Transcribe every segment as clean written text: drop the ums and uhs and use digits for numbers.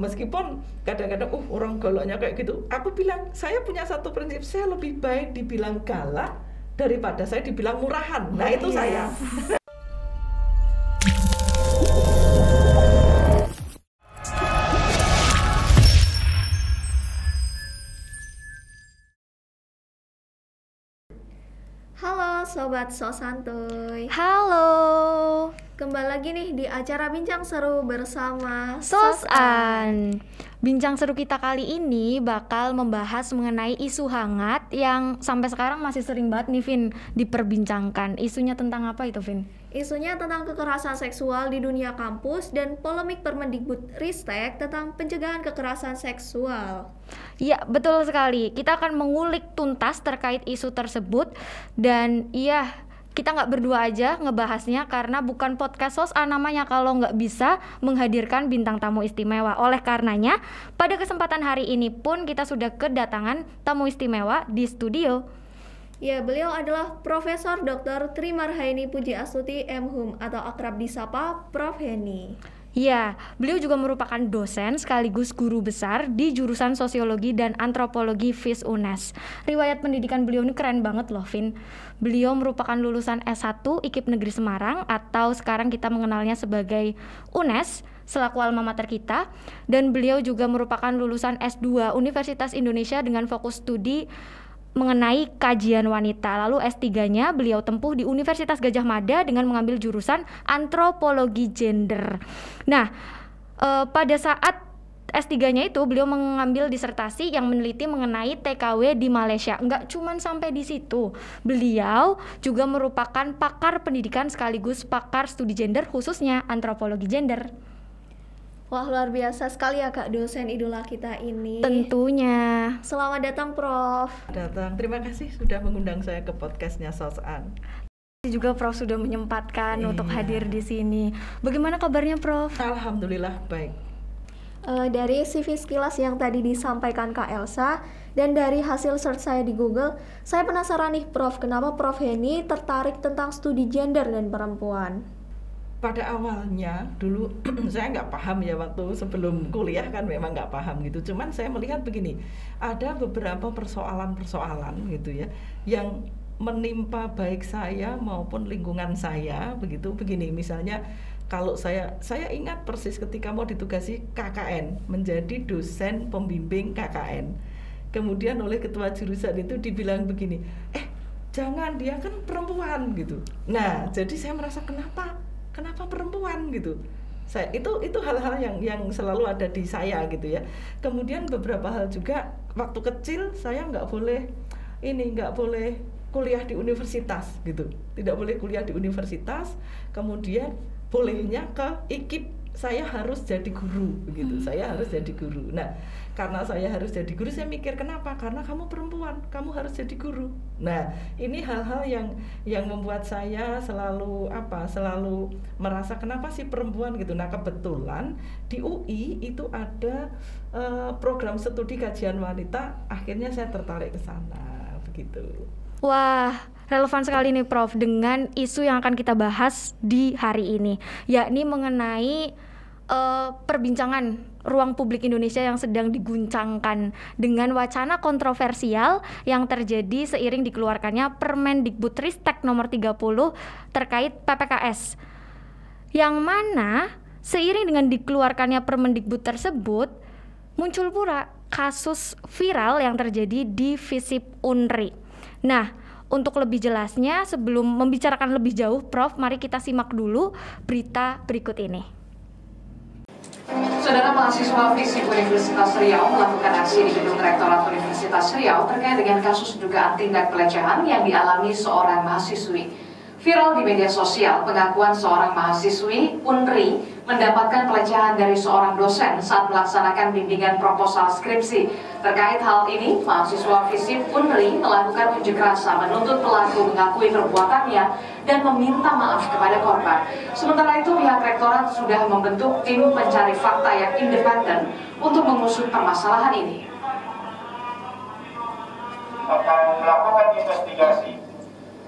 Meskipun kadang-kadang orang galaknya kayak gitu, aku bilang saya punya satu prinsip, saya lebih baik dibilang galak daripada saya dibilang murahan. Nah itu saya. Halo Sobat So Santuy. Halo, Kembali lagi nih di acara Bincang Seru bersama Sosan. Bincang seru kita kali ini bakal membahas mengenai isu hangat yang sampai sekarang masih sering banget nih Vin diperbincangkan. Isunya tentang apa itu Vin? Isunya tentang kekerasan seksual di dunia kampus dan polemik Permendikbudristek tentang pencegahan kekerasan seksual. Ya, betul sekali. Kita akan mengulik tuntas terkait isu tersebut. Dan iya, kita nggak berdua aja ngebahasnya karena bukan podcast Sosan namanya kalau nggak bisa menghadirkan bintang tamu istimewa. Oleh karenanya, pada kesempatan hari ini pun kita sudah kedatangan tamu istimewa di studio. Ya, beliau adalah Profesor Dr. Tri Marhaini Pujiastuti M.Hum atau akrab disapa Prof. Heni. Ya, beliau juga merupakan dosen sekaligus guru besar di jurusan Sosiologi dan Antropologi FIS UNES. Riwayat pendidikan beliau ini keren banget loh, Vin. Beliau merupakan lulusan S1 IKIP Negeri Semarang atau sekarang kita mengenalnya sebagai UNES selaku alma mater kita, dan beliau juga merupakan lulusan S2 Universitas Indonesia dengan fokus studi mengenai kajian wanita. Lalu S3-nya beliau tempuh di Universitas Gadjah Mada dengan mengambil jurusan antropologi gender. Nah, pada saat S3-nya itu beliau mengambil disertasi yang meneliti mengenai TKW di Malaysia. Enggak cuman sampai di situ. Beliau juga merupakan pakar pendidikan sekaligus pakar studi gender khususnya antropologi gender. Wah, luar biasa sekali ya Kak dosen idola kita ini. Tentunya. Selamat datang Prof. Datang, terima kasih sudah mengundang saya ke podcastnya Sosan. Juga Prof sudah menyempatkan untuk hadir di sini. Bagaimana kabarnya Prof? Alhamdulillah baik. Dari CV sekilas yang tadi disampaikan Kak Elsa dan dari hasil search saya di Google, saya penasaran nih Prof, kenapa Prof Heni tertarik tentang studi gender dan perempuan? Pada awalnya dulu saya nggak paham ya, waktu sebelum kuliah kan memang nggak paham gitu. Cuman saya melihat begini, ada beberapa persoalan-persoalan gitu ya yang menimpa baik saya maupun lingkungan saya begitu. Begini misalnya, kalau saya ingat persis ketika mau ditugasi KKN menjadi dosen pembimbing KKN, kemudian oleh ketua jurusan itu dibilang begini, jangan, dia kan perempuan gitu. Nah jadi saya merasa kenapa perempuan gitu. Saya itu hal-hal yang selalu ada di saya gitu ya. Kemudian beberapa hal juga, waktu kecil saya nggak boleh kuliah di universitas gitu, tidak boleh kuliah di universitas. Kemudian bolehnya ke IKIP, saya harus jadi guru begitu. Saya harus jadi guru. Nah, karena saya harus jadi guru, saya mikir kenapa? Karena kamu perempuan, kamu harus jadi guru. Nah, ini hal-hal yang membuat saya selalu merasa kenapa sih perempuan gitu. Nah, kebetulan di UI itu ada program studi kajian wanita, akhirnya saya tertarik ke sana begitu. Wah, relevan sekali nih Prof dengan isu yang akan kita bahas di hari ini, yakni mengenai perbincangan ruang publik Indonesia yang sedang diguncangkan dengan wacana kontroversial yang terjadi seiring dikeluarkannya Permendikbudristek nomor 30 terkait PPKS. Yang mana seiring dengan dikeluarkannya Permendikbud tersebut, muncul pula kasus viral yang terjadi di FISIP Unri. Nah, untuk lebih jelasnya, sebelum membicarakan lebih jauh, Prof, mari kita simak dulu berita berikut ini. Saudara mahasiswa FISIP Universitas Riau melakukan aksi di gedung Rektorat Universitas Riau terkait dengan kasus dugaan tindak pelecehan yang dialami seorang mahasiswi. Viral di media sosial, pengakuan seorang mahasiswi Unri mendapatkan pelecehan dari seorang dosen saat melaksanakan bimbingan proposal skripsi. Terkait hal ini, mahasiswa FISIP Unri melakukan unjuk rasa menuntut pelaku mengakui perbuatannya dan meminta maaf kepada korban. Sementara itu, pihak rektorat sudah membentuk tim pencari fakta yang independen untuk mengusut permasalahan ini. Akan melakukan investigasi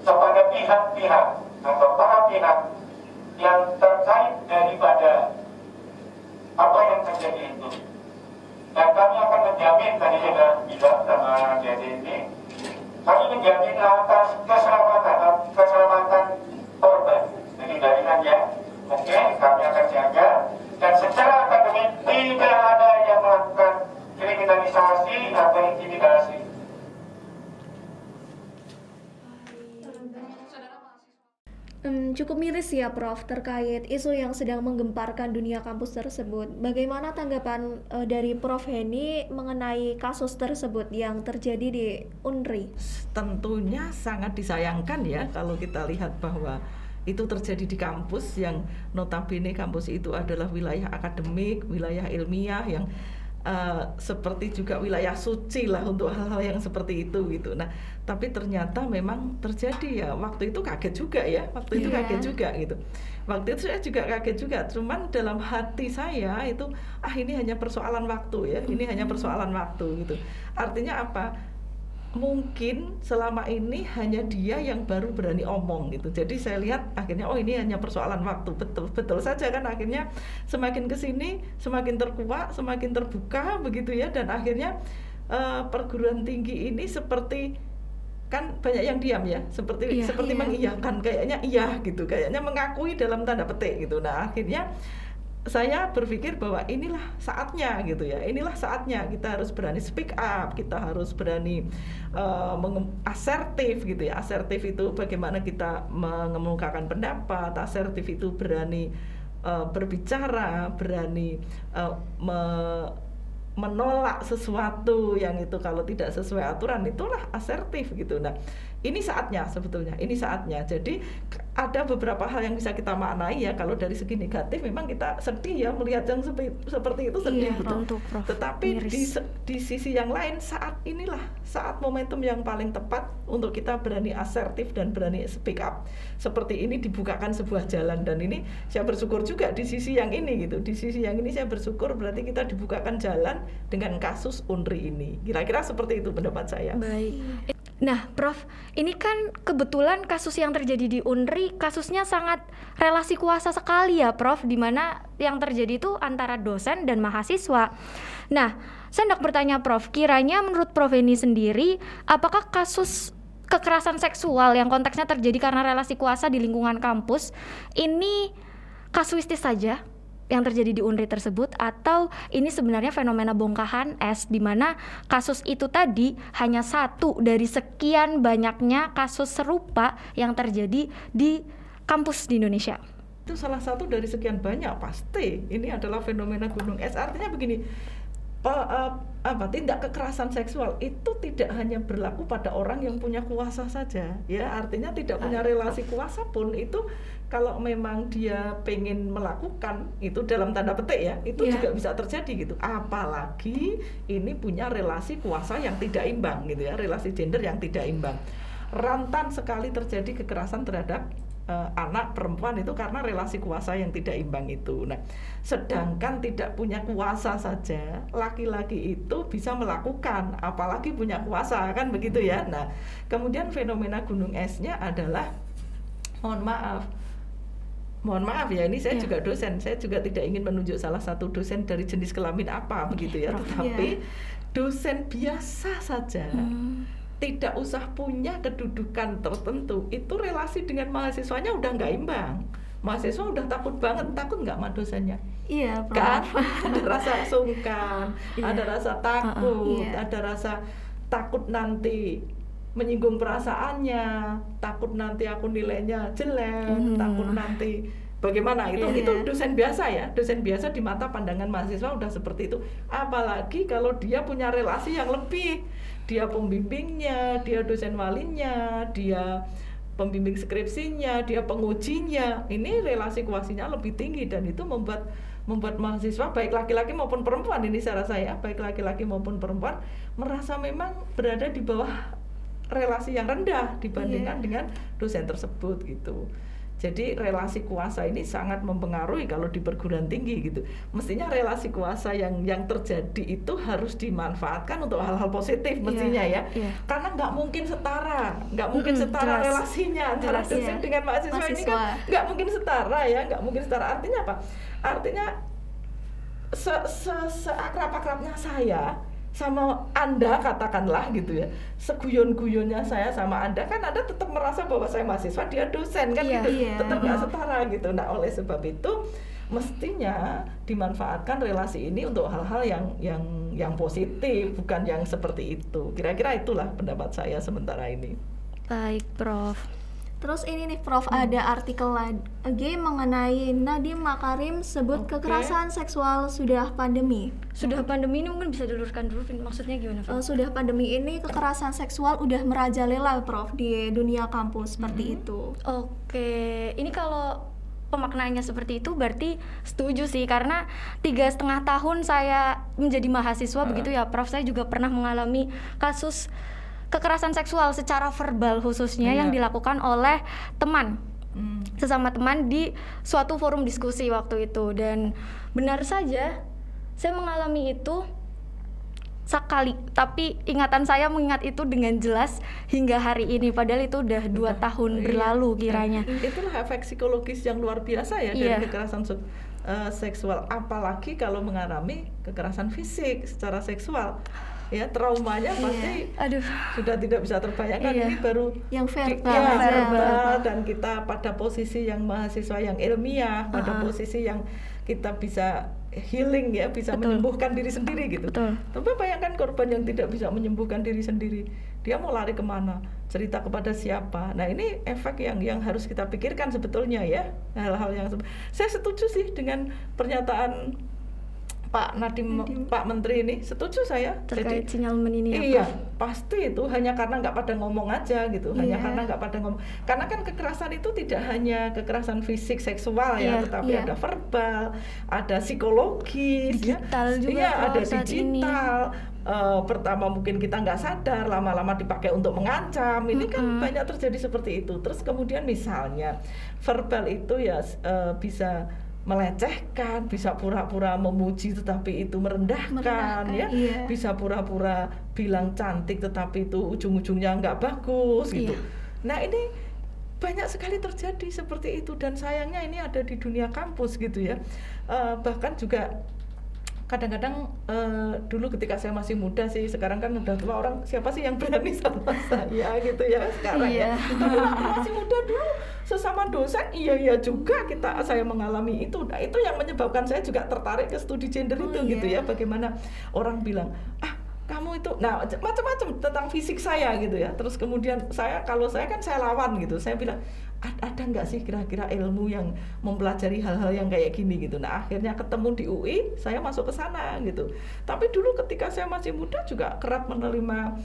kepada pihak-pihak atau para pihak yang terkait daripada apa yang terjadi itu. menjamin, tadi sudah bilang sama Dede ini, kami menjamin atas keselamatan korban. Jadi jaringan ya, oke, kami akan jaga. Dan secara akademik tidak ada yang melakukan kriminalisasi atau intimidasi. Cukup miris ya Prof terkait isu yang sedang menggemparkan dunia kampus tersebut. Bagaimana tanggapan dari Prof Heni mengenai kasus tersebut yang terjadi di Unri? Tentunya sangat disayangkan ya kalau kita lihat bahwa itu terjadi di kampus yang notabene kampus itu adalah wilayah akademik, wilayah ilmiah yang seperti juga wilayah suci lah untuk hal-hal yang seperti itu gitu. Nah, tapi ternyata memang terjadi ya. Waktu itu kaget juga ya. Waktu itu kaget juga gitu. Waktu itu saya juga kaget juga. Cuman dalam hati saya itu ini hanya persoalan waktu ya. Ini hanya persoalan waktu gitu. Artinya apa? Mungkin selama ini hanya dia yang baru berani omong gitu. Jadi saya lihat akhirnya ini hanya persoalan waktu. Betul saja kan, akhirnya semakin kesini semakin terkuak, semakin terbuka begitu ya. Dan akhirnya perguruan tinggi ini seperti kan banyak yang diam ya, seperti mengiyakan, kayaknya iya gitu, kayaknya mengakui dalam tanda petik gitu. Nah akhirnya saya berpikir bahwa inilah saatnya gitu ya, inilah saatnya kita harus berani speak up, kita harus berani asertif gitu ya. Asertif itu bagaimana kita mengemukakan pendapat, asertif itu berani berbicara, berani menolak sesuatu yang itu kalau tidak sesuai aturan, itulah asertif gitu. Nah ini saatnya sebetulnya, ini saatnya. Jadi ada beberapa hal yang bisa kita maknai ya. Kalau dari segi negatif memang kita sedih ya melihat yang seperti itu, sedih gitu. Tetapi di sisi yang lain saat inilah saat momentum yang paling tepat untuk kita berani asertif dan berani speak up. Seperti ini dibukakan sebuah jalan, dan ini saya bersyukur juga di sisi yang ini gitu. Di sisi yang ini saya bersyukur berarti kita dibukakan jalan dengan kasus Unri ini. Kira-kira seperti itu pendapat saya. Baik. Nah, Prof, ini kan kebetulan kasus yang terjadi di Unri kasusnya sangat relasi kuasa sekali ya, Prof, di mana yang terjadi itu antara dosen dan mahasiswa. Nah, saya hendak bertanya, Prof, kiranya menurut Prof Heni sendiri, apakah kasus kekerasan seksual yang konteksnya terjadi karena relasi kuasa di lingkungan kampus ini kasuistis saja yang terjadi di Unri tersebut, atau ini sebenarnya fenomena bongkahan es di mana kasus itu tadi hanya satu dari sekian banyaknya kasus serupa yang terjadi di kampus di Indonesia? Itu salah satu dari sekian banyak, pasti ini adalah fenomena gunung es. Artinya begini, tindak kekerasan seksual itu tidak hanya berlaku pada orang yang punya kuasa saja ya. Artinya tidak punya relasi kuasa pun itu kalau memang dia pengen melakukan itu dalam tanda petik ya, itu juga bisa terjadi gitu. Apalagi ini punya relasi kuasa yang tidak imbang gitu ya, relasi gender yang tidak imbang. Rentan sekali terjadi kekerasan terhadap anak perempuan itu karena relasi kuasa yang tidak imbang itu. Nah, sedangkan tidak punya kuasa saja laki-laki itu bisa melakukan, apalagi punya kuasa, kan begitu ya. Nah, kemudian fenomena gunung esnya adalah, mohon maaf ya, ini saya juga dosen, saya juga tidak ingin menunjuk salah satu dosen dari jenis kelamin apa begitu ya, tetapi dosen biasa saja, tidak usah punya kedudukan tertentu, itu relasi dengan mahasiswanya udah nggak imbang. Mahasiswa udah takut banget, takut nggak sama dosennya? Iya, kan? Ada rasa sungkan, ada rasa takut, ada rasa takut nanti menyinggung perasaannya, takut nanti aku nilainya jelek, takut nanti bagaimana itu dosen biasa ya, dosen biasa di mata pandangan mahasiswa udah seperti itu. Apalagi kalau dia punya relasi yang lebih, dia pembimbingnya, dia dosen walinya, dia pembimbing skripsinya, dia pengujinya, ini relasi kuasinya lebih tinggi, dan itu membuat mahasiswa baik laki-laki maupun perempuan, ini saya rasa ya, baik laki-laki maupun perempuan merasa memang berada di bawah relasi yang rendah dibandingkan dengan dosen tersebut gitu. Jadi relasi kuasa ini sangat mempengaruhi kalau di perguruan tinggi gitu. Mestinya relasi kuasa yang terjadi itu harus dimanfaatkan untuk hal-hal positif mestinya ya. Karena nggak mungkin setara, relasinya antara dosen dengan mahasiswa ini kan nggak mungkin setara ya, nggak mungkin setara. Artinya apa? Artinya seakrab-akrabnya saya sama Anda katakanlah gitu ya, seguyon-guyonnya saya sama Anda, kan Anda tetap merasa bahwa saya mahasiswa, dia dosen kan gitu, tetap nggak setara gitu. Nah oleh sebab itu mestinya dimanfaatkan relasi ini untuk hal-hal yang positif, bukan yang seperti itu. Kira-kira itulah pendapat saya sementara ini. Baik, Prof. Terus ini nih Prof, ada artikel lagi mengenai Nadiem Makarim sebut kekerasan seksual sudah pandemi. Sudah pandemi ini mungkin bisa diluruskan dulu, maksudnya gimana, Prof? Sudah pandemi ini kekerasan seksual udah merajalela Prof di dunia kampus seperti itu. Oke, ini kalau pemaknaannya seperti itu berarti setuju sih, karena 3,5 tahun saya menjadi mahasiswa begitu ya Prof, saya juga pernah mengalami kasus kekerasan seksual secara verbal khususnya yang dilakukan oleh teman, sesama teman di suatu forum diskusi waktu itu. Dan benar saja saya mengalami itu sekali, tapi ingatan saya mengingat itu dengan jelas hingga hari ini, padahal itu udah 2 tahun berlalu kiranya. Itulah efek psikologis yang luar biasa ya dari kekerasan seksual, apalagi kalau mengalami kekerasan fisik secara seksual. Ya, traumanya pasti sudah tidak bisa terbayangkan. Ini baru yang verbal, dan kita pada posisi yang mahasiswa yang ilmiah, pada posisi yang kita bisa healing ya, bisa menyembuhkan diri sendiri gitu. Tapi bayangkan korban yang tidak bisa menyembuhkan diri sendiri, dia mau lari kemana, cerita kepada siapa. Nah ini efek yang harus kita pikirkan sebetulnya ya, hal-hal yang saya setuju sih dengan pernyataan Pak Nadiem, Pak Menteri ini, setuju saya. Terkait sinyalmen ini ya, iya, pasti itu hanya karena nggak pada ngomong aja gitu, hanya karena nggak pada ngomong. Karena kan kekerasan itu tidak hanya kekerasan fisik seksual ya, tetapi ada verbal, ada psikologis, digital juga. Iya, ada digital. Pertama mungkin kita nggak sadar, lama-lama dipakai untuk mengancam. Ini kan banyak terjadi seperti itu. Terus kemudian misalnya verbal itu ya bisa melecehkan, bisa pura-pura memuji tetapi itu merendahkan ya, bisa pura-pura bilang cantik tetapi itu ujung-ujungnya nggak bagus gitu. Nah ini banyak sekali terjadi seperti itu, dan sayangnya ini ada di dunia kampus gitu ya. Bahkan juga kadang-kadang dulu ketika saya masih muda sih, sekarang kan udah tua, orang siapa sih yang berani sama saya gitu ya sekarang ya. Tapi waktu masih muda dulu sesama dosen iya juga saya mengalami itu. Nah itu yang menyebabkan saya juga tertarik ke studi gender itu gitu ya. Bagaimana orang bilang kamu itu, nah macam-macam tentang fisik saya gitu ya. Terus kemudian kalau saya kan saya lawan gitu, saya bilang ada nggak sih kira-kira ilmu yang mempelajari hal-hal yang kayak gini gitu. Nah akhirnya ketemu di UI, saya masuk ke sana gitu. Tapi dulu ketika saya masih muda juga kerap menerima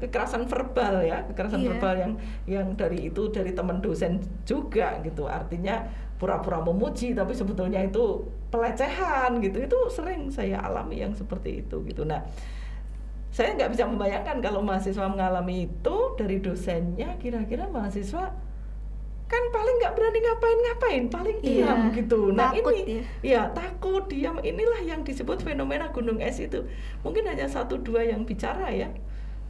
kekerasan verbal ya, kekerasan verbal yang dari teman dosen juga gitu. Artinya pura-pura memuji tapi sebetulnya itu pelecehan gitu. Itu sering saya alami yang seperti itu gitu. Nah saya nggak bisa membayangkan kalau mahasiswa mengalami itu dari dosennya, kira-kira mahasiswa kan paling nggak berani ngapain, paling diam gitu. Nah takut, ini takut, diam. Inilah yang disebut fenomena gunung es itu. Mungkin hanya 1-2 yang bicara ya,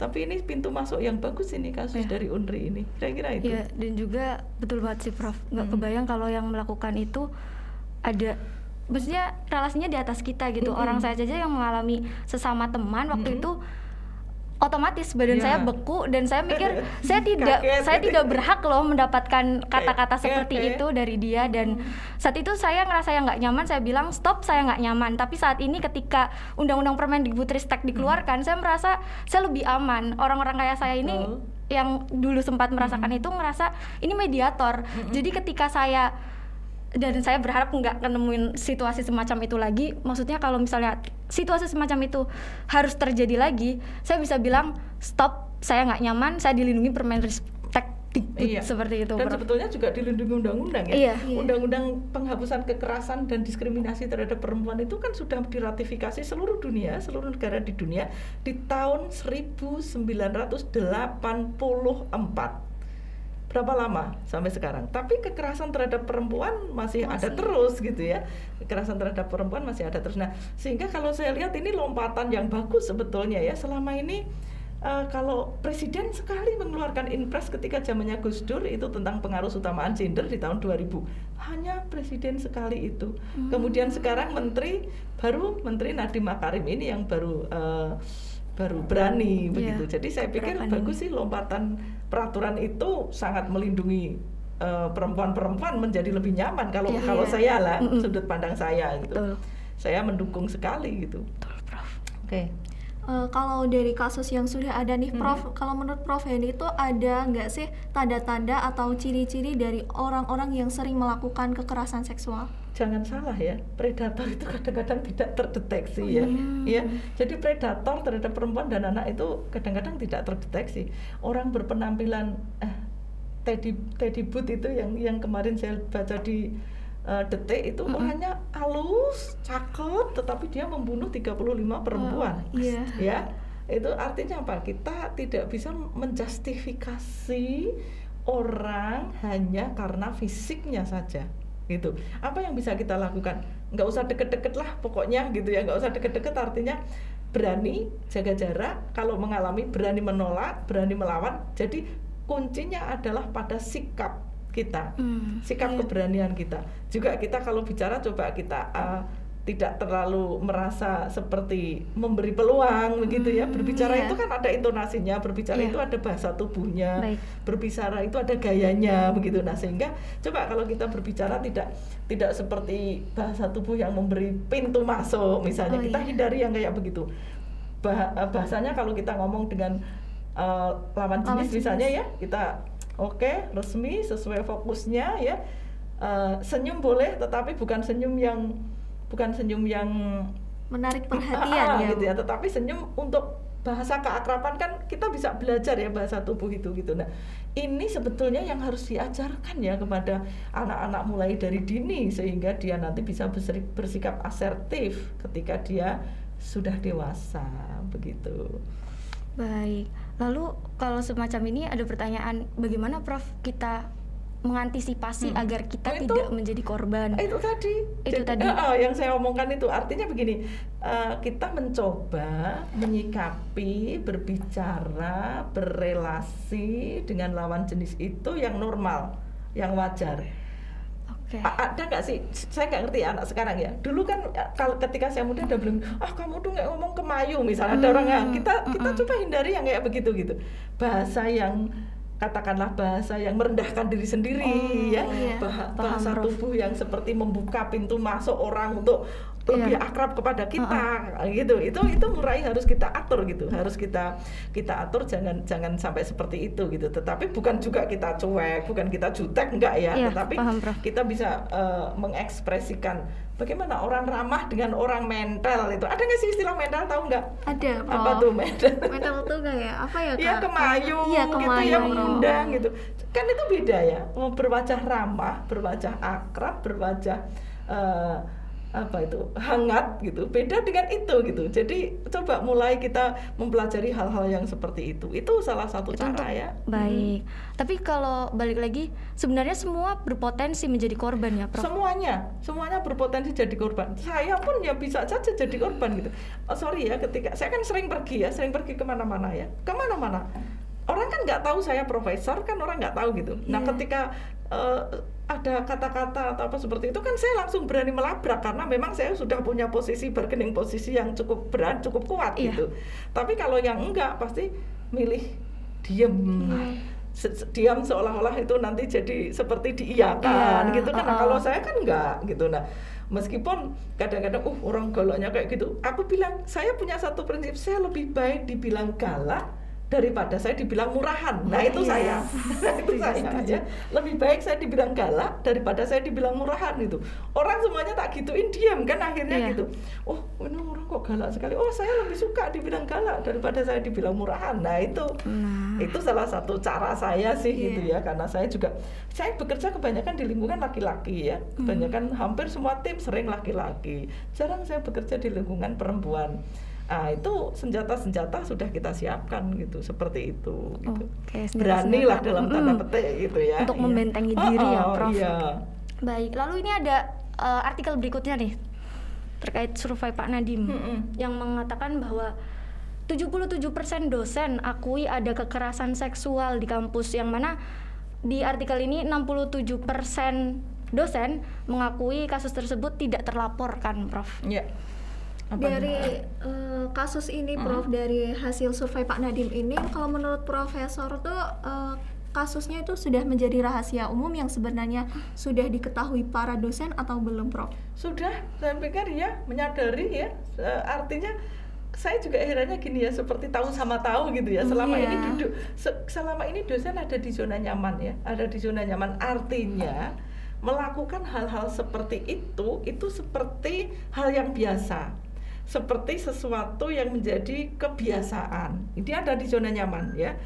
tapi ini pintu masuk yang bagus ini kasus dari UNRI ini, kira-kira itu. Iya, dan juga betul banget sih Prof, nggak kebayang kalau yang melakukan itu ada, maksudnya relasinya di atas kita gitu. Orang saya aja yang mengalami sesama teman waktu itu otomatis badan saya beku, dan saya mikir saya tidak berhak loh mendapatkan kata-kata seperti itu dari dia. Dan saat itu saya ngerasa yang nggak nyaman, saya bilang stop, saya nggak nyaman. Tapi saat ini ketika Undang-Undang Permendikbudristek dikeluarkan, saya merasa saya lebih aman. Orang-orang kayak saya ini yang dulu sempat merasakan itu ngerasa ini mediator. Jadi ketika saya berharap nggak nemuin situasi semacam itu lagi. Maksudnya kalau misalnya situasi semacam itu harus terjadi lagi, saya bisa bilang stop, saya nggak nyaman, saya dilindungi Permendikbud seperti itu. Dan sebetulnya juga dilindungi undang-undang ya. Undang-undang penghapusan kekerasan dan diskriminasi terhadap perempuan itu kan sudah diratifikasi seluruh dunia, seluruh negara di dunia di tahun 1984. Berapa lama sampai sekarang? Tapi kekerasan terhadap perempuan masih ada terus gitu ya. Kekerasan terhadap perempuan masih ada terus. Nah, sehingga kalau saya lihat ini lompatan yang bagus sebetulnya ya. Selama ini kalau presiden sekali mengeluarkan impres ketika zamannya Gus Dur itu tentang pengaruh utamaan gender di tahun 2000, hanya presiden sekali itu. Kemudian sekarang menteri Nadiem Makarim ini yang baru berani begitu. Jadi saya pikir bagus sih lompatan peraturan itu sangat melindungi perempuan-perempuan menjadi lebih nyaman kalau saya lah sudut pandang saya gitu. Betul. Saya mendukung sekali gitu. Betul, Prof. Oke. Kalau dari kasus yang sudah ada nih Prof, kalau menurut Prof Heni itu ada nggak sih tanda-tanda atau ciri-ciri dari orang-orang yang sering melakukan kekerasan seksual? Jangan salah ya, predator itu kadang-kadang tidak terdeteksi ya. Jadi predator terhadap perempuan dan anak itu kadang-kadang tidak terdeteksi. Orang berpenampilan Teddy Boot itu yang kemarin saya baca di Detik itu orangnya halus, cakep, tetapi dia membunuh 35 perempuan. Ya, itu artinya apa? Kita tidak bisa menjustifikasi orang hanya karena fisiknya saja, gitu. Apa yang bisa kita lakukan? Nggak usah deket-deket lah, pokoknya gitu ya. Nggak usah deket-deket, artinya berani jaga jarak. Kalau mengalami, berani menolak, berani melawan. Jadi kuncinya adalah pada sikap kita, sikap keberanian kita. Juga kita kalau bicara coba kita tidak terlalu merasa seperti memberi peluang begitu ya. Berbicara itu kan ada intonasinya, berbicara itu ada bahasa tubuhnya, berbicara itu ada gayanya begitu. Nah sehingga coba kalau kita berbicara tidak seperti bahasa tubuh yang memberi pintu masuk misalnya, kita hindari yang kayak begitu. Bahasanya kalau kita ngomong dengan lawan jenis misalnya ya, kita oke, resmi, sesuai fokusnya ya. Senyum boleh, tetapi bukan senyum yang menarik perhatian ya, gitu ya. Tetapi senyum untuk bahasa keakraban kan kita bisa belajar ya bahasa tubuh itu gitu. Nah, ini sebetulnya yang harus diajarkan ya kepada anak-anak mulai dari dini sehingga dia nanti bisa bersikap asertif ketika dia sudah dewasa begitu. Baik, lalu kalau semacam ini ada pertanyaan, bagaimana Prof kita mengantisipasi agar kita tidak menjadi korban? Itu tadi yang saya omongkan itu, artinya begini, kita mencoba menyikapi, berbicara, berrelasi dengan lawan jenis itu yang normal, yang wajar. Ada nggak sih, saya nggak ngerti anak sekarang ya. Dulu kan kalau ketika saya muda ada bilang, kamu tuh nggak ngomong Kemayu misalnya, ada orang kita coba hindari yang kayak begitu gitu. Bahasa yang katakanlah bahasa yang merendahkan diri sendiri bahasa tubuh yang seperti membuka pintu masuk orang untuk lebih akrab kepada kita gitu. Itu mulai harus kita atur gitu, harus kita atur, jangan sampai seperti itu gitu. Tetapi bukan juga kita cuek, bukan kita jutek, enggak ya, tetapi kita bisa mengekspresikan bagaimana orang ramah dengan orang mental itu. Ada nggak sih istilah mental, tahu nggak? Ada, Prof. Apa tuh mental? Mental tuh kayak apa ya, Kak? Ya Kemayu, gitu ya, mengundang gitu. Kan itu beda ya, berwajah ramah, berwajah akrab, berwajah hangat gitu, beda dengan itu gitu. Jadi coba mulai kita mempelajari hal-hal yang seperti itu salah satu cara ya. Baik, tapi kalau balik lagi, sebenarnya semua berpotensi menjadi korban ya, Prof? Semuanya berpotensi jadi korban. Saya pun ya bisa saja jadi korban gitu. Sorry ya, ketika saya kan sering pergi kemana-mana ya, orang kan nggak tahu saya profesor, kan orang nggak tahu gitu. Nah ketika ada kata-kata atau apa seperti itu kan saya langsung berani melabrak karena memang saya sudah punya bargaining posisi yang cukup berat, cukup kuat gitu. Tapi kalau yang enggak pasti milih diam seolah-olah itu nanti jadi seperti diiyakan gitu kan. Nah, kalau saya kan enggak gitu. Nah, meskipun kadang-kadang orang galaknya kayak gitu, aku bilang saya punya satu prinsip, saya lebih baik dibilang galak daripada saya dibilang murahan. Nah itu saya ya. Lebih baik saya dibilang galak daripada saya dibilang murahan itu. Orang semuanya tak gituin, diam kan akhirnya gitu. Ini orang kok galak sekali. Saya lebih suka dibilang galak daripada saya dibilang murahan. Nah itu salah satu cara saya sih gitu ya, karena saya bekerja kebanyakan di lingkungan laki-laki ya. Kebanyakan hampir semua tim sering laki-laki. Jarang saya bekerja di lingkungan perempuan. Itu senjata-senjata sudah kita siapkan gitu, seperti itu gitu. Beranilah dalam tanda petik gitu ya, untuk membentengi diri ya, Prof. Baik, lalu ini ada artikel berikutnya nih terkait survei Pak Nadiem yang mengatakan bahwa 77% dosen akui ada kekerasan seksual di kampus, yang mana di artikel ini 67% dosen mengakui kasus tersebut tidak terlaporkan, Prof. Ya. Dari kasus ini, Prof, dari hasil survei Pak Nadiem ini, kalau menurut Profesor tuh kasusnya itu sudah menjadi rahasia umum yang sebenarnya sudah diketahui para dosen atau belum, Prof? Sudah, saya pikir ya, menyadari ya, artinya saya juga herannya gini ya, seperti tahu sama tahu gitu ya. Selama ini duduk, selama ini dosen ada di zona nyaman ya, ada di zona nyaman. Artinya melakukan hal-hal seperti itu seperti hal yang biasa, seperti sesuatu yang menjadi kebiasaan. Ini ada di zona nyaman ya.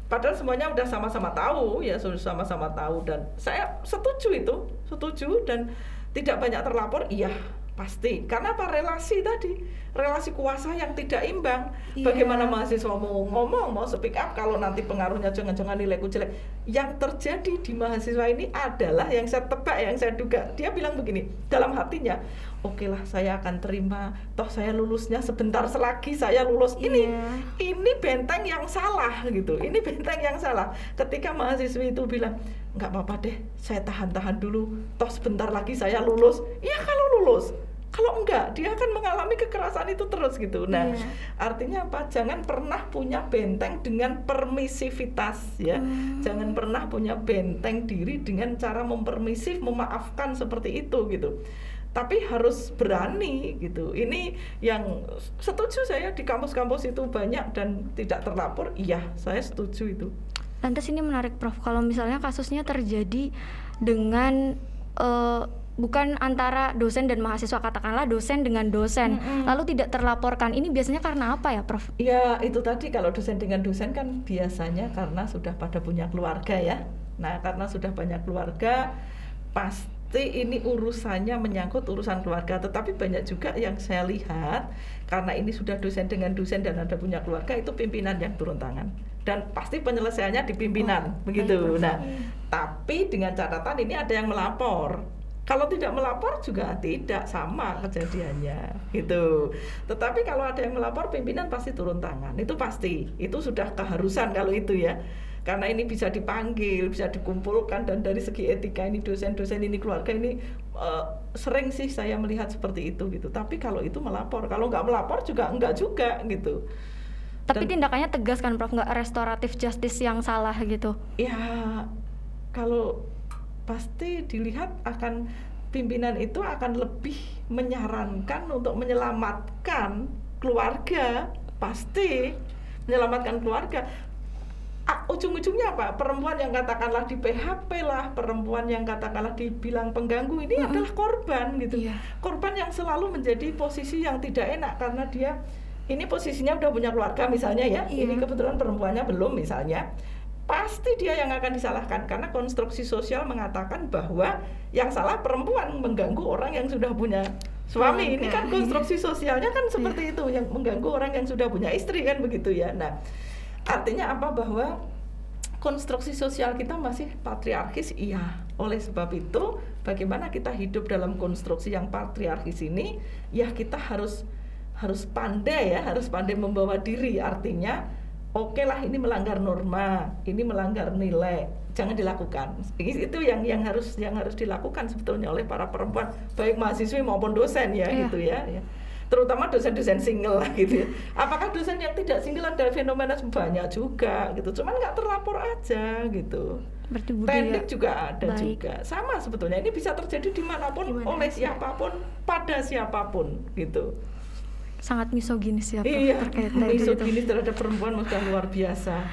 Padahal semuanya udah sama-sama tahu ya, sudah sama-sama tahu, dan saya setuju itu, setuju, dan tidak banyak terlapor, iya pasti. Karena apa? Relasi tadi, relasi kuasa yang tidak imbang. Bagaimana mahasiswa mau ngomong, mau speak up kalau nanti pengaruhnya jangan-jangan nilaiku jelek. Yang terjadi di mahasiswa ini adalah yang saya tebak, yang saya duga. Dia bilang begini, dalam hatinya, oke lah saya akan terima, toh saya lulusnya sebentar selagi saya lulus. Ini benteng yang salah gitu. Ini benteng yang salah. Ketika mahasiswi itu bilang, nggak apa-apa deh, saya tahan-tahan dulu, toh sebentar lagi saya lulus. Iya kalau lulus. Kalau enggak, dia akan mengalami kekerasan itu terus gitu. Nah, artinya apa? Jangan pernah punya benteng dengan permisivitas ya. Jangan pernah punya benteng diri dengan cara mempermisif, memaafkan seperti itu gitu. Tapi harus berani gitu. Ini yang setuju saya, di kampus-kampus itu banyak dan tidak terlapor. Iya, saya setuju itu. Lantas ini menarik, Prof. Kalau misalnya kasusnya terjadi dengan bukan antara dosen dan mahasiswa, katakanlah dosen dengan dosen, lalu tidak terlaporkan, ini biasanya karena apa ya, Prof? Ya itu tadi, kalau dosen dengan dosen kan biasanya karena sudah pada punya keluarga ya. Nah karena sudah banyak keluarga, pasti ini urusannya menyangkut urusan keluarga. Tetapi banyak juga yang saya lihat, karena ini sudah dosen dengan dosen dan ada punya keluarga, itu pimpinan yang turun tangan. Dan pasti penyelesaiannya di pimpinan, begitu. Nah tapi dengan catatan ini ada yang melapor. Kalau tidak melapor juga tidak sama kejadiannya gitu. Tetapi kalau ada yang melapor, pimpinan pasti turun tangan. Itu pasti. Itu sudah keharusan kalau itu ya. Karena ini bisa dipanggil, bisa dikumpulkan, dan dari segi etika ini dosen-dosen ini keluarga ini sering sih saya melihat seperti itu gitu. Tapi kalau itu melapor, kalau nggak melapor juga enggak juga gitu. Tapi tindakannya tegas kan, Prof? Nggak restoratif justice yang salah gitu? Ya kalau pasti dilihat akan pimpinan itu akan lebih menyarankan untuk menyelamatkan keluarga, pasti menyelamatkan keluarga. Ujung-ujungnya apa? Perempuan yang katakanlah di PHP lah, perempuan yang katakanlah dibilang pengganggu, ini adalah korban gitu. Korban yang selalu menjadi posisi yang tidak enak karena dia ini posisinya udah punya keluarga misalnya ya, ini kebetulan perempuannya belum misalnya. Pasti dia yang akan disalahkan karena konstruksi sosial mengatakan bahwa yang salah perempuan mengganggu orang yang sudah punya suami. Ini kan konstruksi sosialnya kan seperti itu, yang mengganggu orang yang sudah punya istri kan begitu ya. Nah, artinya apa? Bahwa konstruksi sosial kita masih patriarkis, iya. Oleh sebab itu, bagaimana kita hidup dalam konstruksi yang patriarkis ini? Ya kita harus pandai ya, harus pandai membawa diri. Artinya oke lah ini melanggar norma, ini melanggar nilai, jangan dilakukan. Itu yang harus dilakukan sebetulnya oleh para perempuan, baik mahasiswi maupun dosen ya gitu ya. Terutama dosen-dosen single lah gitu ya. Apakah dosen yang tidak single ada fenomena banyak juga gitu, cuman nggak terlapor aja gitu. Teknik juga ada juga, sama sebetulnya. Ini bisa terjadi dimanapun, oleh siapapun, pada siapapun gitu. Sangat misoginis ya, terkait misoginis terhadap perempuan sudah luar biasa.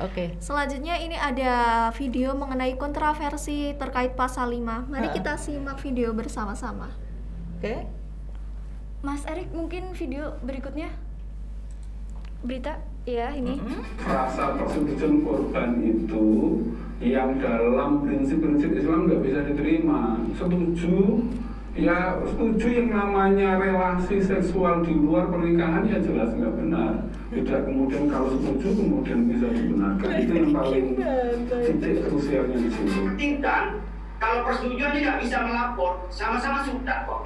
Oke. Selanjutnya ini ada video mengenai kontroversi terkait pasal 5. Mari kita simak video bersama-sama. Oke. Mas Erik, mungkin video berikutnya. Berita, ya ini. Rasa persetujuan korban itu yang dalam prinsip-prinsip Islam nggak bisa diterima. Setuju yang namanya relasi seksual di luar pernikahan ya jelas nggak benar. Tidak kemudian kalau setuju kemudian bisa dibenarkan. Itu yang paling titik krusialnya di sini. Tidak, kalau persetujuan tidak bisa melapor, sama-sama sudah kok.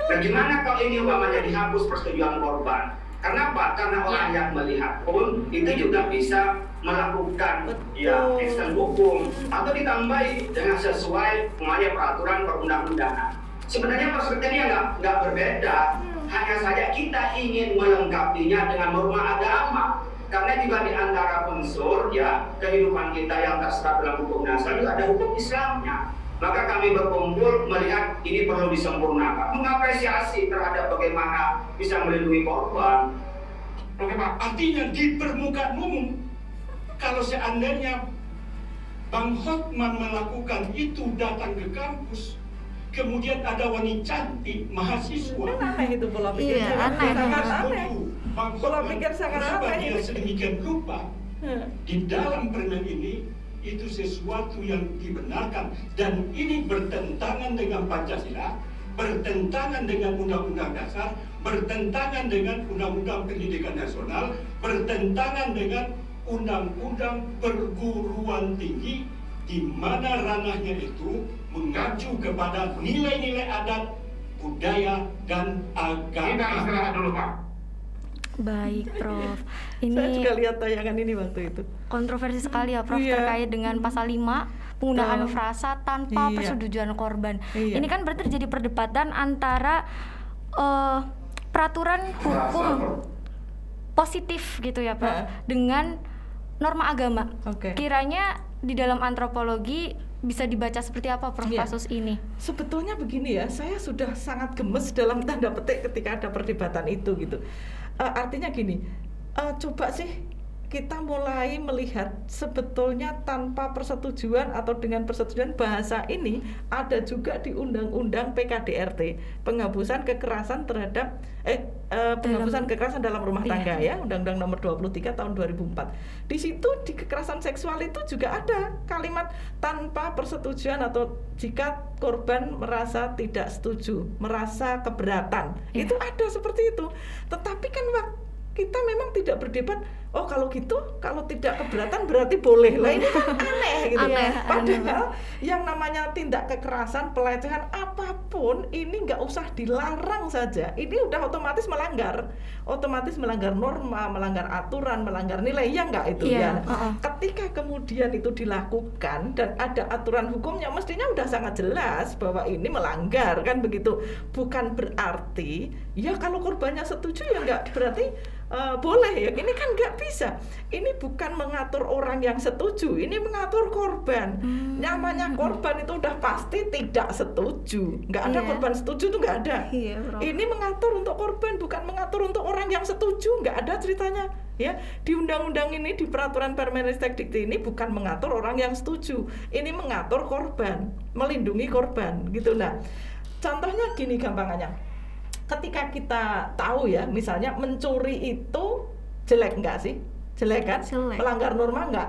Bagaimana kalau ini umpamanya dihapus persetujuan korban? Karena apa? Karena orang yang melihat pun itu juga bisa melakukan action hukum atau ditambahi dengan sesuai peraturan perundang-undangan. Sebenarnya perspektifnya nggak berbeda, hanya saja kita ingin melengkapinya dengan norma agama. Karena juga di antara unsur kehidupan kita yang terserap dalam hukum dasar juga ada hukum Islamnya. Maka kami berkumpul melihat ini perlu disempurnakan, mengapresiasi terhadap bagaimana bisa melindungi korban. Oke Pak, artinya di permukaan umum, kalau seandainya Bang Hotman melakukan itu, datang ke kampus, kemudian ada wanita cantik mahasiswa, aneh itu pola pikir. Iya, aneh. Sangat aneh. Bang Pola Hotman, pikir sangat kenapa aneh. dia sedemikian rupa? Di dalam permen ini itu sesuatu yang dibenarkan, dan ini bertentangan dengan Pancasila, bertentangan dengan Undang-Undang Dasar, bertentangan dengan Undang-Undang Pendidikan Nasional, bertentangan dengan Undang-Undang Perguruan Tinggi, di mana ranahnya itu mengacu kepada nilai-nilai adat, budaya, dan agama. Kita istirahat dulu Pak. Baik, Prof. Saya Ini juga lihat tayangan ini waktu itu. kontroversi sekali ya, Prof, Iya. terkait dengan pasal 5 penggunaan frasa tanpa Iya. persetujuan korban. Iya. Ini kan berarti terjadi perdebatan antara peraturan hukum positif gitu ya, Prof, dengan norma agama. Oke. Kiranya di dalam antropologi bisa dibaca seperti apa, Prof, Iya. kasus ini? Sebetulnya begini ya, saya sudah sangat gemes dalam tanda petik ketika ada perdebatan itu gitu. Artinya gini, coba sih kita mulai melihat sebetulnya tanpa persetujuan atau dengan persetujuan, bahasa ini ada juga di Undang-Undang PKDRT, penghapusan kekerasan terhadap penghapusan kekerasan dalam rumah tangga ya, Undang-Undang Nomor 23 tahun 2004. Di situ di kekerasan seksual itu juga ada kalimat tanpa persetujuan atau jika korban merasa tidak setuju, merasa keberatan. Itu ada seperti itu. Tetapi kan kita memang tidak berdebat, oh kalau gitu, kalau tidak keberatan berarti boleh lah. Ini kan aneh gitu ya. Padahal yang namanya tindak kekerasan, pelecehan apapun ini nggak usah dilarang saja. Ini udah otomatis melanggar norma, melanggar aturan, melanggar nilai, ya nggak itu ya. Ketika kemudian itu dilakukan dan ada aturan hukumnya, mestinya udah sangat jelas bahwa ini melanggar, kan begitu. Bukan berarti ya kalau korbannya setuju ya nggak berarti boleh ya. Ini kan nggak bisa. Ini bukan mengatur orang yang setuju, ini mengatur korban. Namanya korban itu udah pasti tidak setuju. Nggak ada korban setuju tuh nggak ada. Ini mengatur untuk korban, bukan mengatur untuk orang yang setuju. Nggak ada ceritanya ya. Di undang-undang ini, di peraturan Permendikbud Dikti ini bukan mengatur orang yang setuju. Ini mengatur korban, melindungi korban gitu. Nah, contohnya gini gampangannya. Ketika kita tahu ya, misalnya mencuri itu jelek enggak sih? Jelek kan? Jelek. Melanggar norma enggak?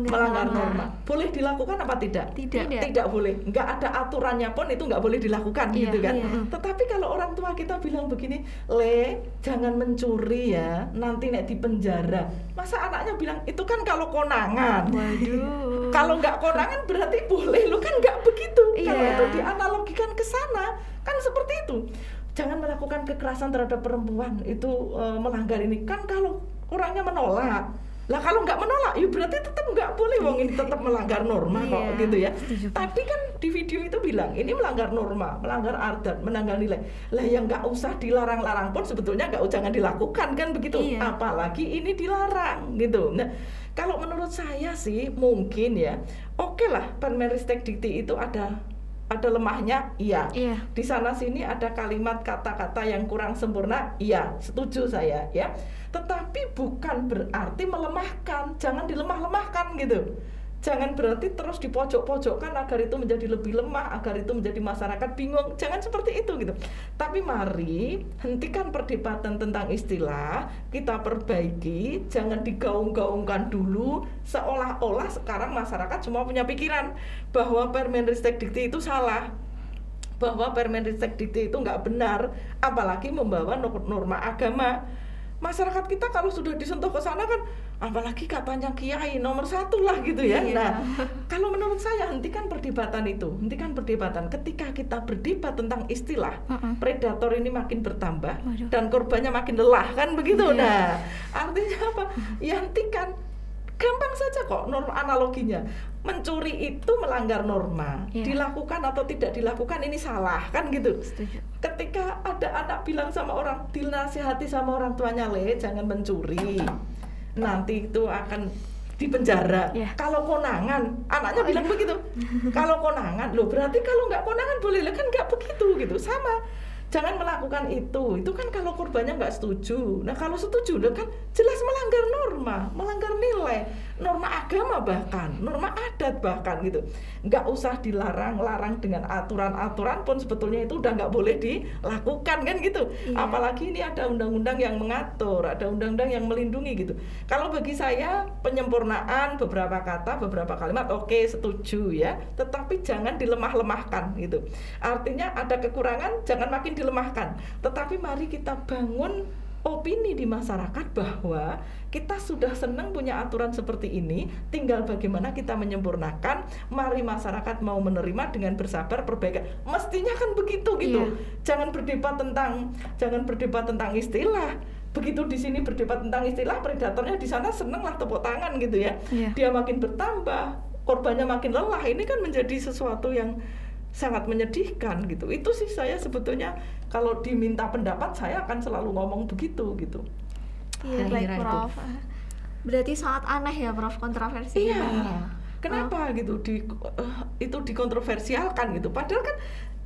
Melanggar norma. Boleh dilakukan apa tidak? Tidak boleh. Enggak ada aturannya pun itu enggak boleh dilakukan gitu kan. Tetapi kalau orang tua kita bilang begini, "Le, jangan mencuri ya, nanti nek di penjara." Masa anaknya bilang, "Itu kan kalau konangan." Waduh. Kalau enggak konangan berarti boleh. Lu kan enggak begitu. Kalau itu dianalogikan ke sana, kan seperti itu. Jangan melakukan kekerasan terhadap perempuan, itu melanggar ini. Kan kalau orangnya menolak, lah kalau nggak menolak, ya berarti tetap nggak boleh, wong ini tetap melanggar norma kok gitu ya. Tapi kan di video itu bilang ini melanggar norma, melanggar adat, melanggar nilai. Lah yang nggak usah dilarang-larang pun sebetulnya jangan dilakukan kan begitu. Apalagi ini dilarang gitu. Nah, kalau menurut saya sih mungkin ya, oke lah Permendikbud Dikti itu ada lemahnya, iya. Di sana sini ada kalimat kata-kata yang kurang sempurna, iya, setuju saya ya. Tetapi bukan berarti melemahkan, jangan dilemah-lemahkan gitu. Jangan berarti terus dipojok-pojokkan agar itu menjadi lebih lemah, agar itu menjadi masyarakat bingung. Jangan seperti itu gitu. Tapi mari hentikan perdebatan tentang istilah, kita perbaiki, jangan digaung-gaungkan dulu seolah-olah sekarang masyarakat semua punya pikiran bahwa Permendikbud Dikti itu salah, bahwa Permendikbud Dikti itu nggak benar, apalagi membawa norma agama. masyarakat kita kalau sudah disentuh ke sana kan, apalagi katanya kiai nomor 1 lah gitu ya. Nah, kalau menurut saya hentikan perdebatan itu, hentikan perdebatan. Ketika kita berdebat tentang istilah, predator ini makin bertambah dan korbannya makin lelah kan begitu. Nah, artinya apa? Ya hentikan. Gampang saja kok analoginya. Mencuri itu melanggar norma, dilakukan atau tidak dilakukan ini salah kan gitu. Setuju. Ketika ada anak bilang sama orang, dinasihati sama orang tuanya, Le jangan mencuri, nanti itu akan dipenjara. Kalau konangan, anaknya bilang begitu. Kalau konangan, loh berarti kalau nggak konangan boleh, kan nggak begitu gitu. Sama, jangan melakukan itu kan kalau korbannya nggak setuju. Nah kalau setuju, kan jelas melanggar norma, melanggar nilai, norma agama bahkan, norma adat bahkan gitu. Nggak usah dilarang-larang dengan aturan-aturan pun sebetulnya itu udah nggak boleh dilakukan kan gitu. Apalagi ini ada undang-undang yang mengatur, ada undang-undang yang melindungi gitu. Kalau bagi saya penyempurnaan beberapa kata, beberapa kalimat oke, setuju ya, tetapi jangan dilemah-lemahkan gitu. Artinya ada kekurangan, jangan makin dilemahkan, tetapi mari kita bangun opini di masyarakat bahwa kita sudah senang punya aturan seperti ini, tinggal bagaimana kita menyempurnakan. Mari masyarakat mau menerima dengan bersabar perbaikan. Mestinya kan begitu gitu. Jangan berdebat tentang istilah. Begitu di sini berdebat tentang istilah, predatornya di sana seneng lah, tepuk tangan gitu ya. Dia makin bertambah, korbannya makin lelah. Ini kan menjadi sesuatu yang sangat menyedihkan gitu. Itu sih saya sebetulnya kalau diminta pendapat saya akan selalu ngomong begitu gitu. Iya, baik Prof. Berarti sangat aneh ya Prof kontroversi. Iya. Kenapa gitu itu dikontroversialkan gitu. Padahal kan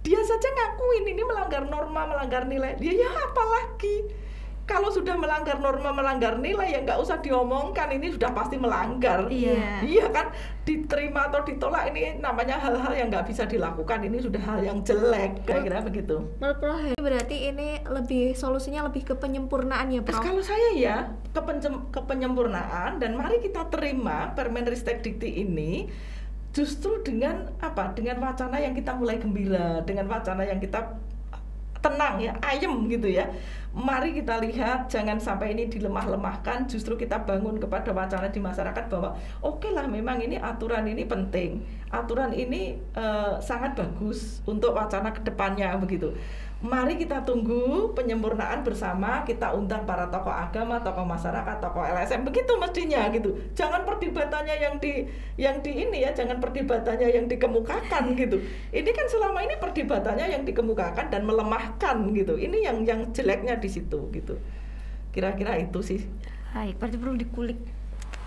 dia saja ngakuin ini melanggar norma, melanggar nilai. Dia ya apalagi. Kalau sudah melanggar norma, melanggar nilai ya nggak usah diomongkan, ini sudah pasti melanggar. Iya kan, diterima atau ditolak ini namanya hal-hal yang nggak bisa dilakukan, ini sudah hal yang jelek, kira-kira begitu. Menurut Prof, berarti ini solusinya lebih ke penyempurnaan ya Prof? Kalau saya ya ke penyempurnaan, dan mari kita terima Permenristek Dikti ini justru dengan apa? Dengan wacana yang kita mulai gembira, dengan wacana yang kita tenang ya, ayem gitu ya. Mari kita lihat, jangan sampai ini dilemah-lemahkan, justru kita bangun kepada wacana di masyarakat bahwa oke lah memang ini aturan ini penting, aturan ini sangat bagus untuk wacana kedepannya begitu. Mari kita tunggu penyempurnaan bersama, kita undang para tokoh agama, tokoh masyarakat, tokoh LSM, begitu mestinya gitu. Jangan perdebatannya yang di ini ya, jangan perdebatannya yang dikemukakan gitu. Ini kan selama ini perdebatannya yang dikemukakan dan melemahkan gitu. Ini yang jeleknya di situ gitu. Kira-kira itu sih. Baik, berarti perlu dikulik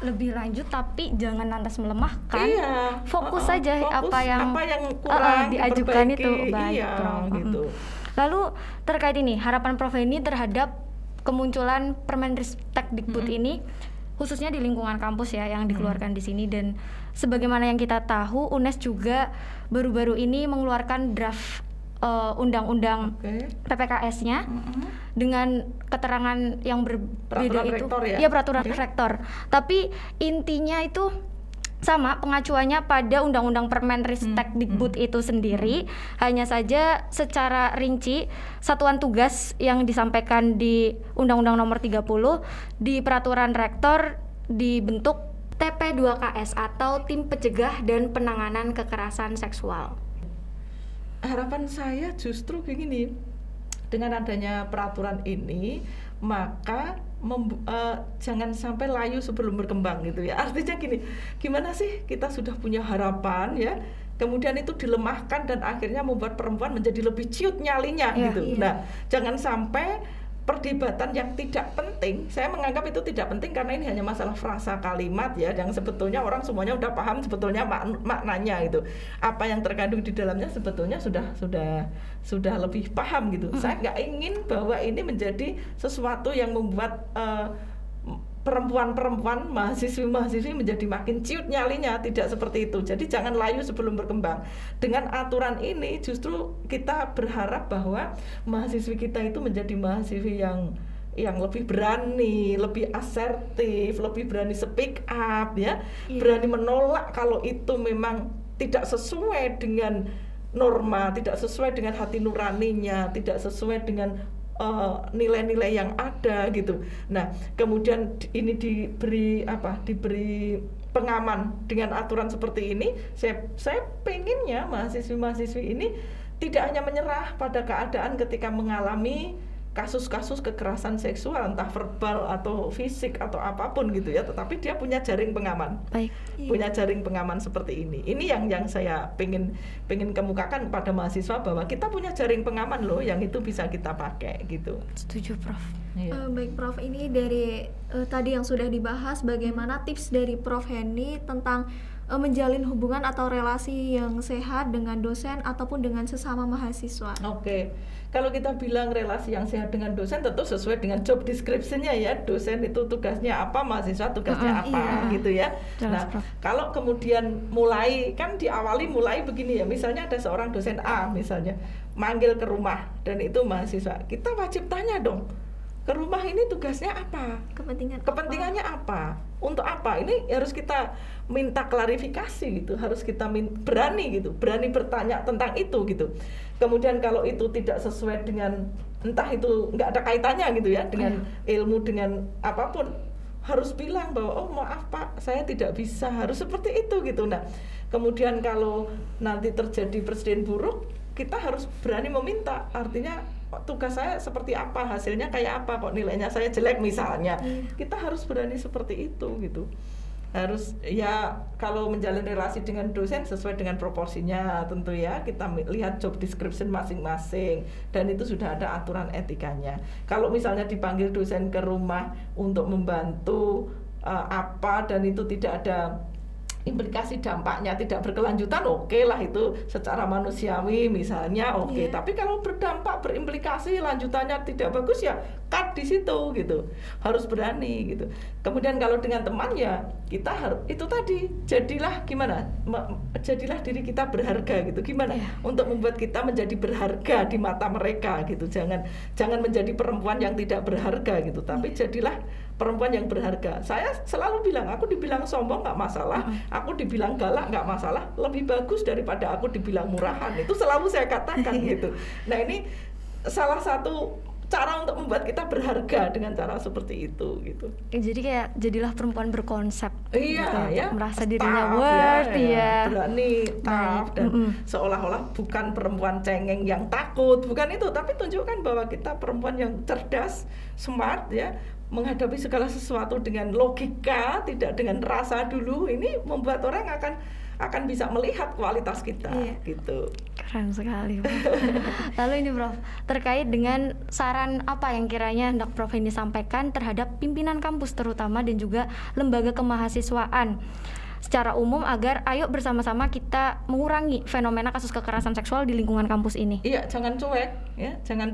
lebih lanjut tapi jangan lantas melemahkan. Fokus saja apa yang kurang diajukan itu. Baik, Prof. Gitu. Lalu terkait ini, harapan Prof Heni terhadap kemunculan Permenristek Dikbud ini, khususnya di lingkungan kampus ya yang dikeluarkan di sini, dan sebagaimana yang kita tahu, UNES juga baru-baru ini mengeluarkan draft undang-undang PPKS-nya dengan keterangan yang berbeda itu. Peraturan rektor. Tapi intinya itu sama, pengacuannya pada Undang-Undang Permenristek Dikbud itu sendiri. Hanya saja secara rinci satuan tugas yang disampaikan di Undang-Undang Nomor 30 di Peraturan Rektor dibentuk TP2KS atau Tim Pencegah dan Penanganan Kekerasan Seksual. Harapan saya justru begini, dengan adanya peraturan ini maka jangan sampai layu sebelum berkembang gitu ya. Artinya gini, gimana sih kita sudah punya harapan ya, kemudian itu dilemahkan dan akhirnya membuat perempuan menjadi lebih ciut nyalinya gitu. Nah, jangan sampai perdebatan yang tidak penting, saya menganggap itu tidak penting karena ini hanya masalah frasa kalimat ya, yang sebetulnya orang semuanya udah paham sebetulnya maknanya itu. Apa yang terkandung di dalamnya sebetulnya sudah lebih paham gitu. Saya nggak ingin bahwa ini menjadi sesuatu yang membuat perempuan-perempuan, mahasiswi-mahasiswi menjadi makin ciut nyalinya, tidak seperti itu. Jadi jangan layu sebelum berkembang. Dengan aturan ini justru kita berharap bahwa mahasiswi kita itu menjadi mahasiswi yang lebih berani, lebih asertif, lebih berani speak up ya, berani menolak kalau itu memang tidak sesuai dengan norma, tidak sesuai dengan hati nuraninya, tidak sesuai dengan nilai-nilai yang ada gitu. Nah, kemudian ini diberi pengaman dengan aturan seperti ini. Saya pengennya mahasiswi-mahasiswi ini tidak hanya menyerah pada keadaan ketika mengalami kasus-kasus kekerasan seksual, entah verbal atau fisik atau apapun gitu ya, tetapi dia punya jaring pengaman. Baik. Punya jaring pengaman seperti ini. Ini yang saya pengen kemukakan kepada mahasiswa, bahwa kita punya jaring pengaman loh, yang itu bisa kita pakai gitu. Setuju, Prof. Baik Prof, ini dari tadi yang sudah dibahas, bagaimana tips dari Prof Henny tentang menjalin hubungan atau relasi yang sehat dengan dosen ataupun dengan sesama mahasiswa. Oke. Kalau kita bilang relasi yang sehat dengan dosen, tentu sesuai dengan job description-nya ya. Dosen itu tugasnya apa, mahasiswa tugasnya apa, gitu ya. Jelas, Nah, Prof. kalau kemudian mulai begini ya, misalnya ada seorang dosen A misalnya manggil ke rumah dan itu mahasiswa, kita wajib tanya dong, ke rumah ini tugasnya apa? Kepentingannya apa? Untuk apa? Ini harus kita minta klarifikasi gitu, harus kita berani bertanya tentang itu gitu. Kemudian kalau itu tidak sesuai dengan, entah itu nggak ada kaitannya gitu ya dengan ilmu, dengan apapun, harus bilang bahwa oh maaf Pak, saya tidak bisa, harus seperti itu gitu. Nah, kemudian kalau nanti terjadi presiden buruk, kita harus berani meminta, artinya tugas saya seperti apa, hasilnya kayak apa, kok nilainya saya jelek misalnya. Kita harus berani seperti itu gitu. Harus ya, kalau menjalin relasi dengan dosen sesuai dengan proporsinya tentu ya, kita lihat job description masing-masing dan itu sudah ada aturan etikanya. Kalau misalnya dipanggil dosen ke rumah untuk membantu dan itu tidak ada implikasi dampaknya, tidak berkelanjutan, oke lah, itu secara manusiawi misalnya oke. Tapi kalau berdampak, berimplikasi, lanjutannya tidak bagus, ya cut di situ gitu. Harus berani gitu. Kemudian kalau dengan teman ya kita harus itu tadi, jadilah diri kita berharga gitu. Gimana untuk membuat kita menjadi berharga di mata mereka gitu. Jangan menjadi perempuan yang tidak berharga gitu, tapi jadilah perempuan yang berharga. Saya selalu bilang, aku dibilang sombong nggak masalah, aku dibilang galak nggak masalah, lebih bagus daripada aku dibilang murahan. Itu selalu saya katakan gitu. Nah, ini salah satu cara untuk membuat kita berharga dengan cara seperti itu gitu. Jadi kayak jadilah perempuan berkonsep. Iya, gitu, ya. Merasa dirinya Tough, worth, berani, tough, dan seolah-olah bukan perempuan cengeng yang takut, bukan itu, tapi tunjukkan bahwa kita perempuan yang cerdas, smart ya, menghadapi segala sesuatu dengan logika, tidak dengan rasa dulu. Ini membuat orang akan bisa melihat kualitas kita gitu. Keren sekali, Prof. Lalu ini Prof, terkait dengan saran apa yang kiranya hendak Prof ini sampaikan terhadap pimpinan kampus terutama dan juga lembaga kemahasiswaan secara umum agar ayo bersama-sama kita mengurangi fenomena kasus kekerasan seksual di lingkungan kampus ini. Iya, jangan cuek ya, jangan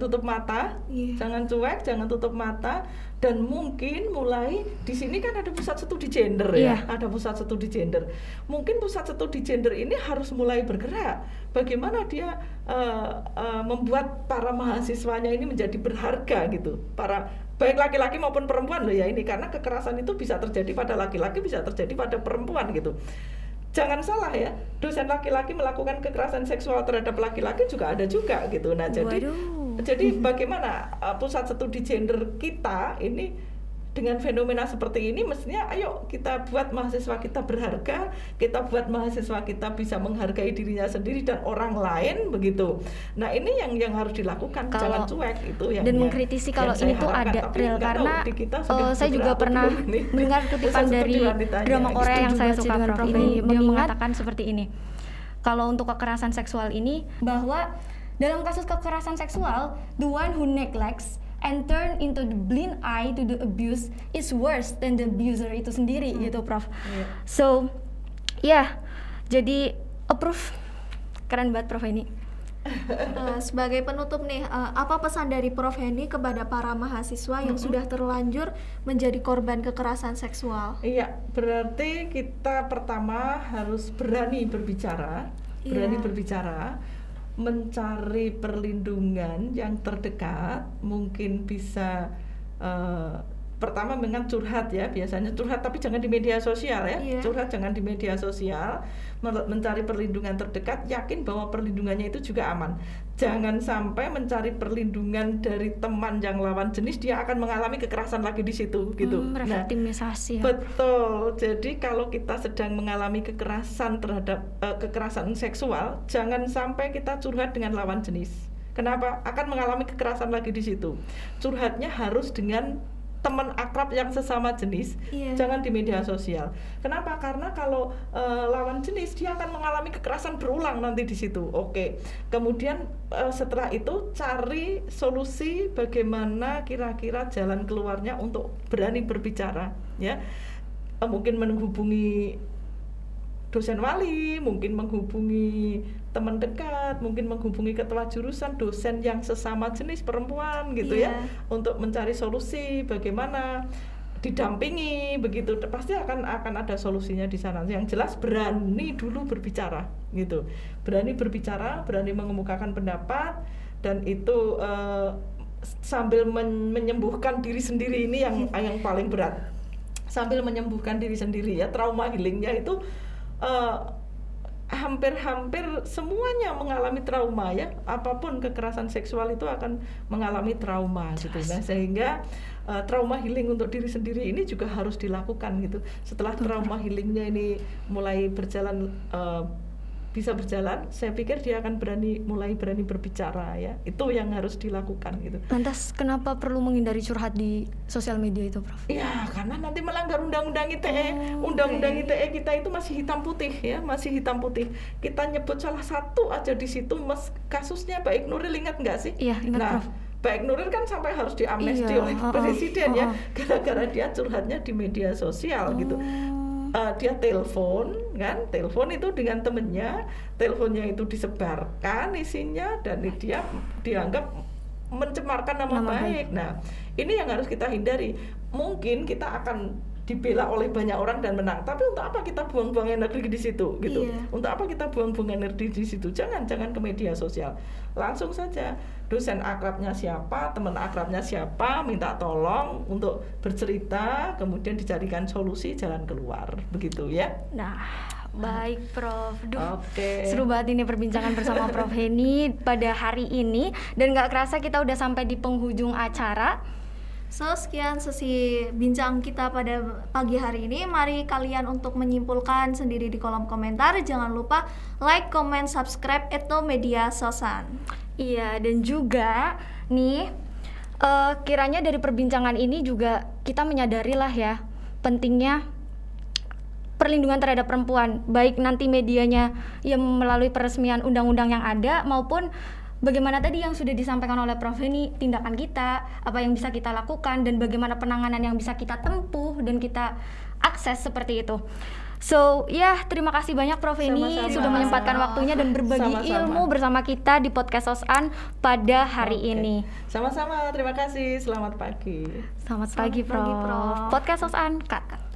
tutup mata, jangan cuek, jangan tutup mata. Dan mungkin mulai di sini kan ada pusat studi gender ya, ada pusat studi gender. Mungkin pusat studi gender ini harus mulai bergerak. Bagaimana dia membuat para mahasiswanya ini menjadi berharga gitu, baik laki-laki maupun perempuan loh ya ini, karena kekerasan itu bisa terjadi pada laki-laki, bisa terjadi pada perempuan gitu. Jangan salah ya, dosen laki-laki melakukan kekerasan seksual terhadap laki-laki juga ada juga gitu. Nah, jadi bagaimana pusat studi gender kita ini dengan fenomena seperti ini, mestinya ayo kita buat mahasiswa kita berharga, kita buat mahasiswa kita bisa menghargai dirinya sendiri dan orang lain begitu. Nah, ini yang harus dilakukan, jangan cuek itu yang. Dan mengkritisi kalau ini tuh ada real, karena saya juga pernah mendengar kutipan dari drama Korea yang saya suka, Prof. Ini dia mengatakan seperti ini. Kalau untuk kekerasan seksual ini, bahwa dalam kasus kekerasan seksual, the one who neglects and turn into the blind eye to the abuse is worse than the abuser itu sendiri gitu, Prof. So, jadi approve. Keren banget Prof ini. Sebagai penutup nih, apa pesan dari Prof Henny kepada para mahasiswa yang sudah terlanjur menjadi korban kekerasan seksual? Iya, berarti kita pertama harus berani berbicara, mencari perlindungan yang terdekat. Mungkin bisa pertama dengan curhat ya, biasanya curhat, tapi jangan di media sosial ya. Curhat jangan di media sosial, mencari perlindungan terdekat, yakin bahwa perlindungannya itu juga aman. jangan sampai mencari perlindungan dari teman yang lawan jenis, dia akan mengalami kekerasan lagi di situ gitu. Revictimisasi ya. Betul. Jadi kalau kita sedang mengalami kekerasan terhadap kekerasan seksual, jangan sampai kita curhat dengan lawan jenis. Kenapa? Akan mengalami kekerasan lagi di situ. Curhatnya harus dengan teman akrab yang sesama jenis, jangan di media sosial. Kenapa? Karena kalau lawan jenis dia akan mengalami kekerasan berulang nanti di situ. Oke. Kemudian setelah itu cari solusi bagaimana kira-kira jalan keluarnya untuk berani berbicara, ya. Mungkin menghubungi dosen wali, mungkin menghubungi teman dekat, mungkin menghubungi ketua jurusan, dosen yang sesama jenis perempuan gitu ya, untuk mencari solusi bagaimana didampingi begitu. Pasti akan ada solusinya di sana. Yang jelas berani dulu berbicara gitu, berani berbicara, berani mengemukakan pendapat, dan itu sambil menyembuhkan diri sendiri. Ini yang paling berat, sambil menyembuhkan diri sendiri ya. Trauma healingnya itu hampir semuanya mengalami trauma ya, apapun kekerasan seksual itu akan mengalami trauma gitu. Nah, sehingga trauma healing untuk diri sendiri ini juga harus dilakukan gitu. Setelah trauma healingnya ini mulai berjalan, bisa berjalan, saya pikir dia akan mulai berani berbicara ya. Itu yang harus dilakukan gitu. Lantas kenapa perlu menghindari curhat di sosial media itu, Prof? Ya, karena nanti melanggar undang-undang ITE. Undang-undang ITE kita itu masih hitam putih ya, masih hitam putih. Kita nyebut salah satu aja di situ, kasusnya Baik Nuril, ingat nggak sih? Iya, ingat, Prof. Baik Nuril kan sampai harus diamnesti oleh presiden ya, gara-gara dia curhatnya di media sosial gitu. Dia telepon itu dengan temennya, teleponnya itu disebarkan isinya, dan dia dianggap mencemarkan nama baik. Nah, ini yang harus kita hindari. Mungkin kita akan dibela oleh banyak orang dan menang, tapi untuk apa kita buang-buang energi di situ gitu? Untuk apa kita buang-buang energi di situ? Jangan ke media sosial. Langsung saja dosen akrabnya siapa, teman akrabnya siapa, minta tolong untuk bercerita, kemudian dicarikan solusi jalan keluar, begitu ya. Nah, baik Prof. Seru banget ini perbincangan bersama Prof Heni pada hari ini, dan gak kerasa kita udah sampai di penghujung acara. So, sekian sesi bincang kita pada pagi hari ini. Mari kalian untuk menyimpulkan sendiri di kolom komentar. Jangan lupa like, comment, subscribe Ethno Media Sosan. Iya, dan juga nih kiranya dari perbincangan ini juga kita menyadari lah ya pentingnya perlindungan terhadap perempuan, baik nanti medianya yang melalui peresmian undang-undang yang ada, maupun bagaimana tadi yang sudah disampaikan oleh Prof Heni, tindakan kita, apa yang bisa kita lakukan, dan bagaimana penanganan yang bisa kita tempuh dan kita akses seperti itu. So, terima kasih banyak Prof Heni sudah menyempatkan waktunya dan berbagi ilmu bersama kita di podcast Sosan pada hari ini. Sama-sama, terima kasih. Selamat pagi. Selamat pagi, Prof. Podcast Sosan, cut.